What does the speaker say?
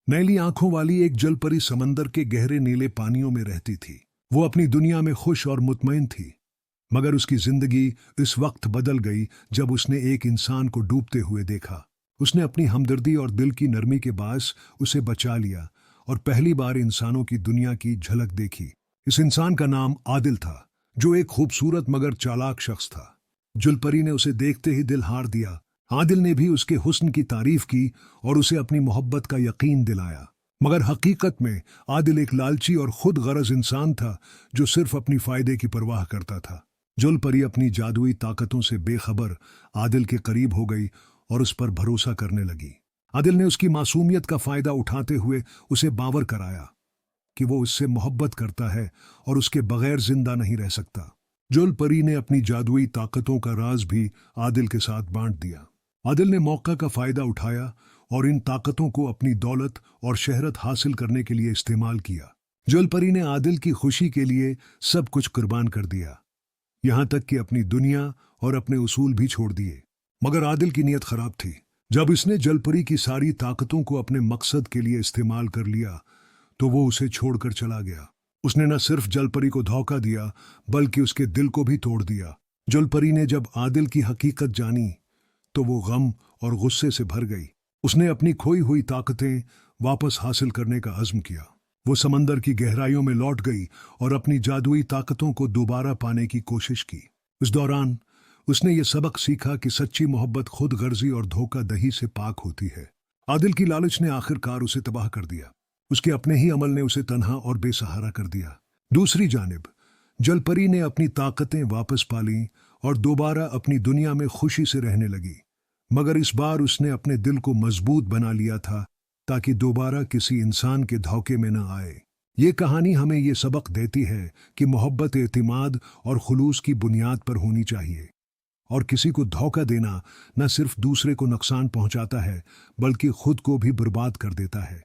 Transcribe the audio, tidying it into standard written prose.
नीली आंखों वाली एक जल परी समंदर के गहरे नीले पानियों में रहती थी। वो अपनी दुनिया में खुश और मुतमईन थी, मगर उसकी जिंदगी इस वक्त बदल गई जब उसने एक इंसान को डूबते हुए देखा। उसने अपनी हमदर्दी और दिल की नरमी के बायस उसे बचा लिया और पहली बार इंसानों की दुनिया की झलक देखी। इस इंसान का नाम आदिल था, जो एक खूबसूरत मगर चालाक शख्स था। जुलपरी ने उसे देखते ही दिल हार दिया। आदिल ने भी उसके हुस्न की तारीफ की और उसे अपनी मोहब्बत का यकीन दिलाया, मगर हकीकत में आदिल एक लालची और खुद गरज इंसान था जो सिर्फ अपनी फायदे की परवाह करता था। जुलपरी अपनी जादुई ताकतों से बेखबर आदिल के करीब हो गई और उस पर भरोसा करने लगी। आदिल ने उसकी मासूमियत का फायदा उठाते हुए उसे बावर कराया कि वो उससे मोहब्बत करता है और उसके बगैर जिंदा नहीं रह सकता। जुलपरी ने अपनी जादुई ताकतों का राज भी आदिल के साथ बांट दिया। आदिल ने मौका का फायदा उठाया और इन ताकतों को अपनी दौलत और शहरत हासिल करने के लिए इस्तेमाल किया। जुलपरी ने आदिल की खुशी के लिए सब कुछ कुर्बान कर दिया, यहाँ तक कि अपनी दुनिया और अपने उसूल भी छोड़ दिए। मगर आदिल की नीयत खराब थी। जब इसने जलपरी की सारी ताकतों को अपने मकसद के लिए इस्तेमाल कर लिया तो वो उसे छोड़कर चला गया। उसने न सिर्फ जलपरी को धोखा दिया बल्कि उसके दिल को भी तोड़ दिया। जलपरी ने जब आदिल की हकीकत जानी तो वो गम और गुस्से से भर गई। उसने अपनी खोई हुई ताकतें वापस हासिल करने का अज़्म किया। वो समंदर की गहराइयों में लौट गई और अपनी जादुई ताकतों को दोबारा पाने की कोशिश की। इस दौरान उसने ये सबक सीखा कि सच्ची मोहब्बत खुद गर्जी और धोखा दही से पाक होती है। आदिल की लालच ने आखिरकार उसे तबाह कर दिया। उसके अपने ही अमल ने उसे तन्हा और बेसहारा कर दिया। दूसरी जानिब जलपरी ने अपनी ताकतें वापस पा लीं और दोबारा अपनी दुनिया में खुशी से रहने लगी, मगर इस बार उसने अपने दिल को मजबूत बना लिया था ताकि दोबारा किसी इंसान के धोखे में न आए। ये कहानी हमें ये सबक देती है कि मोहब्बत एतिमाद और खुलूस की बुनियाद पर होनी चाहिए, और किसी को धोखा देना न सिर्फ दूसरे को नुकसान पहुंचाता है बल्कि खुद को भी बर्बाद कर देता है।